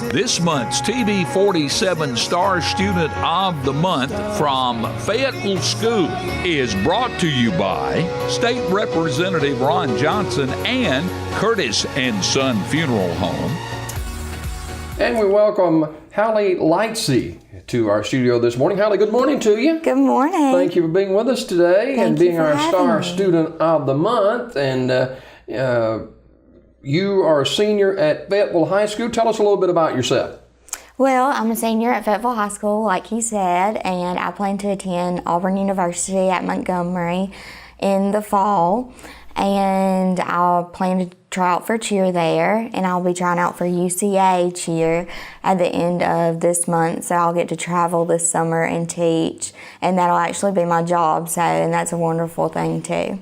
This month's TV 47 Star Student of the Month from Fayetteville School is brought to you by State Representative Ron Johnson and Curtis and Son Funeral Home. And we welcome Hallee Lightsey to our studio this morning. Hallee, good morning to you. Good morning. Thank you for being with us today and being our Star Student of the Month. And you are a senior at Fayetteville High School. Tell us a little bit about yourself. Well, I'm a senior at Fayetteville High School, like he said, and I plan to attend Auburn University at Montgomery in the fall. And I plan to try out for cheer there, and I'll be trying out for UCA cheer at the end of this month. So I'll get to travel this summer and teach, and that'll actually be my job. So, and that's a wonderful thing too.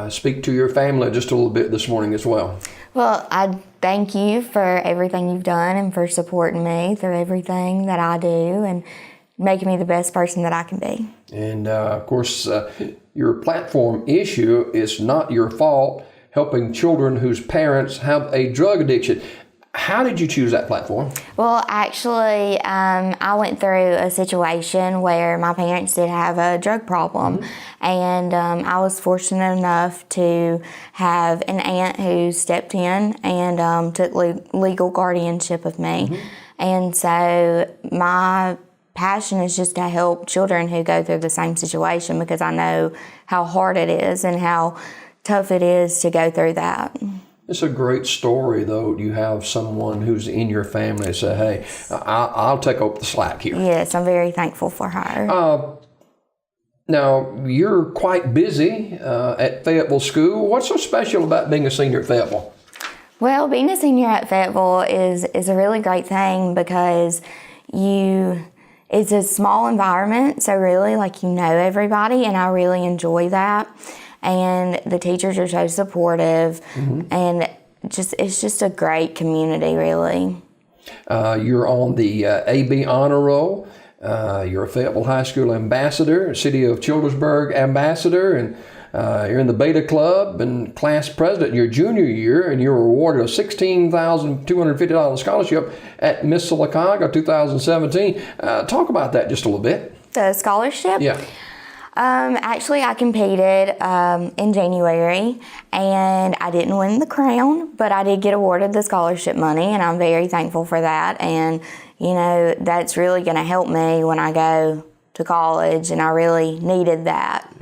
Speak to your family just a little bit this morning as well. Well, I thank you for everything you've done and for supporting me through everything that I do and making me the best person that I can be. And of course, your platform issue is not your fault, helping children whose parents have a drug addiction. How did you choose that platform? Well, actually, I went through a situation where my parents did have a drug problem, and I was fortunate enough to have an aunt who stepped in and took legal guardianship of me. And so my passion is just to help children who go through the same situation, because I know how hard it is and how tough it is to go through that. It's a great story, though. You have someone who's in your family and say, hey, I'll take up the slack here. Yes, I'm very thankful for her. Now, you're quite busy at Fayetteville School. What's so special about being a senior at Fayetteville? Well, being a senior at Fayetteville is a really great thing because it's a small environment, so really, you know everybody, and I really enjoy that. And the teachers are so supportive, and it's just a great community, really. You're on the AB Honor Roll. You're a Fayetteville High School ambassador, City of Childersburg ambassador, and you're in the Beta Club and class president in your junior year, and you were awarded a $16,250 scholarship at Miss Sylacauga 2017. Talk about that just a little bit. The scholarship? Yeah. Actually, I competed in January, and I didn't win the crown, but I did get awarded the scholarship money, and I'm very thankful for that. And, you know, that's really going to help me when I go to college, and I really needed that.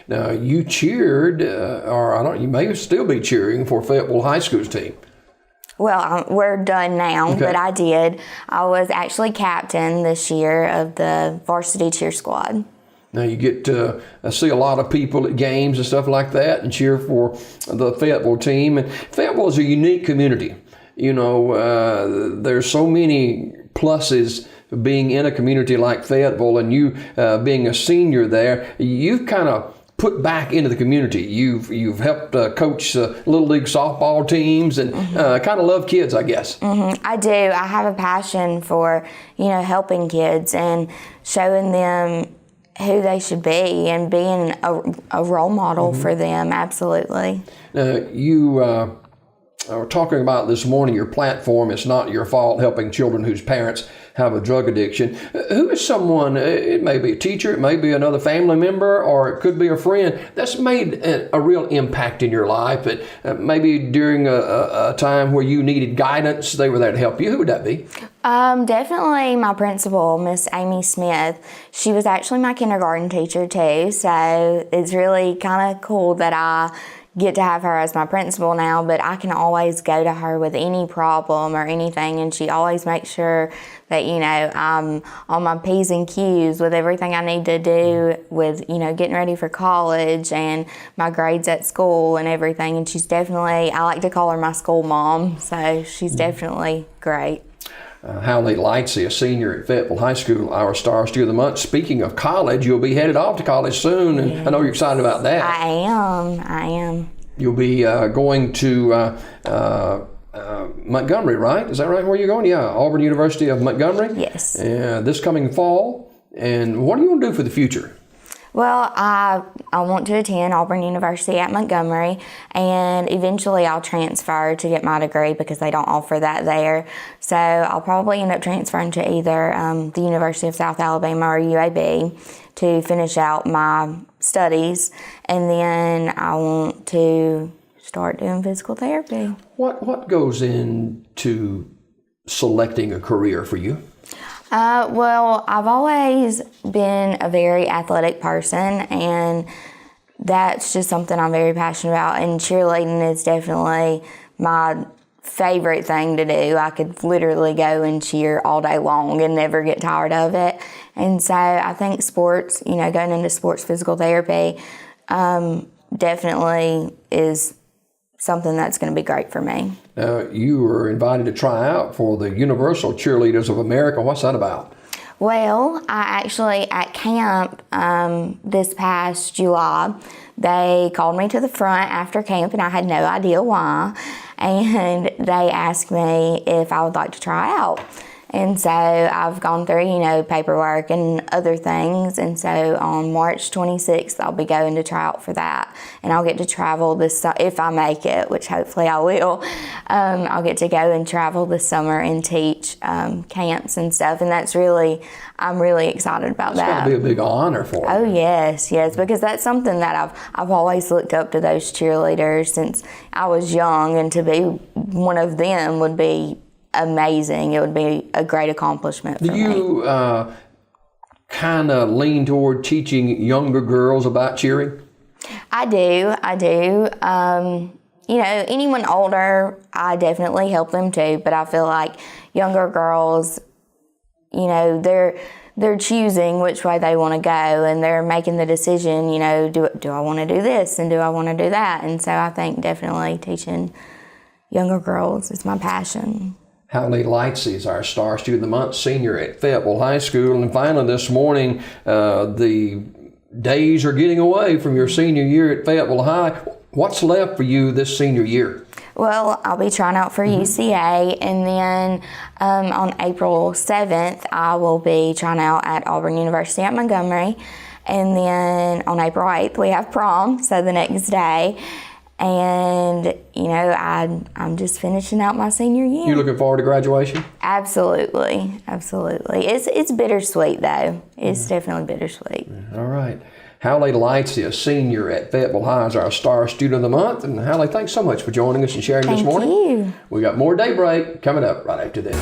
Now, you cheered, you may still be cheering for Fayetteville High School's team. Well, we're done now, but I did. I was actually captain this year of the varsity cheer squad. Now you get to see a lot of people at games and stuff like that and cheer for the Fayetteville team. And Fayetteville is a unique community. You know, there's so many pluses being in a community like Fayetteville, and you being a senior there, you've kind of put back into the community. You've helped coach Little League softball teams and kind of love kids, I guess. I do. I have a passion for, helping kids and showing them who they should be and being a role model for them, absolutely. You were talking about this morning, your platform, it's not your fault, helping children whose parents have a drug addiction. Who is someone, it may be a teacher, it may be another family member, or it could be a friend, that's made a real impact in your life, but maybe during a time where you needed guidance, they were there to help you? Who would that be? Definitely my principal, Miss Amy Smith. She was actually my kindergarten teacher too, so it's really kind of cool that I get to have her as my principal now, but I can always go to her with any problem or anything, and she always makes sure that, I'm on my P's and Q's with everything I need to do with, getting ready for college and my grades at school and everything, and she's definitely, I like to call her my school mom, so she's definitely great. Hallee Lightsey, a senior at Fayetteville High School, our Star Student of the Month. Speaking of college, you'll be headed off to college soon, and I know you're excited about that. I am. You'll be going to Montgomery, right? Is that right, where you're going? Yeah, Auburn University of Montgomery? Yes. This coming fall. And what do you want to do for the future? Well, I want to attend Auburn University at Montgomery, and eventually I'll transfer to get my degree because they don't offer that there. So I'll probably end up transferring to either the University of South Alabama or UAB to finish out my studies, and then I want to start doing physical therapy. What goes into selecting a career for you? Well, I've always been a very athletic person, and that's just something I'm very passionate about, and cheerleading is definitely my favorite thing to do. I could literally go and cheer all day long and never get tired of it. And so I think sports, going into sports physical therapy definitely is something that's going to be great for me. You were invited to try out for the Universal Cheerleaders of America. What's that about? Well, I actually, at camp this past July, they called me to the front after camp, and I had no idea why. And they asked me if I would like to try out. And so I've gone through, paperwork and other things. And so on March 26th, I'll be going to try out for that. And I'll get to travel this, if I make it, which hopefully I will. I'll get to go and travel this summer and teach camps and stuff. And I'm really excited about that. It's going to be a big honor for you. Oh, yes, because that's something that I've always looked up to those cheerleaders since I was young. And to be one of them would be amazing. It would be a great accomplishment for me. Do you kind of lean toward teaching younger girls about cheering? I do. Anyone older, I definitely help them too, but I feel like younger girls, they're choosing which way they want to go, and they're making the decision, do I want to do this and do I want to do that? And so I think definitely teaching younger girls is my passion. Hallee Lightsey is our Star Student of the Month, senior at Fayetteville High School. And finally this morning, the days are getting away from your senior year at Fayetteville High. What's left for you this senior year? Well, I'll be trying out for UCA, and then on April 7th, I will be trying out at Auburn University at Montgomery. And then on April 8th, we have prom, so the next day. And, I'm just finishing out my senior year. You looking forward to graduation? Absolutely. It's bittersweet, though. It's definitely bittersweet. All right. Hallee Lightsey, a senior at Fayetteville High, is our Star Student of the Month. And Hallee, thanks so much for joining us and sharing this morning. Thank you. We got more Daybreak coming up right after this.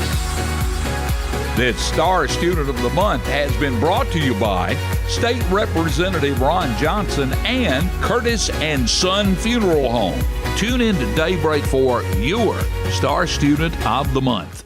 This Star Student of the Month has been brought to you by State Representative Ron Johnson and Curtis and Son Funeral Home. Tune in to Daybreak for your Star Student of the Month.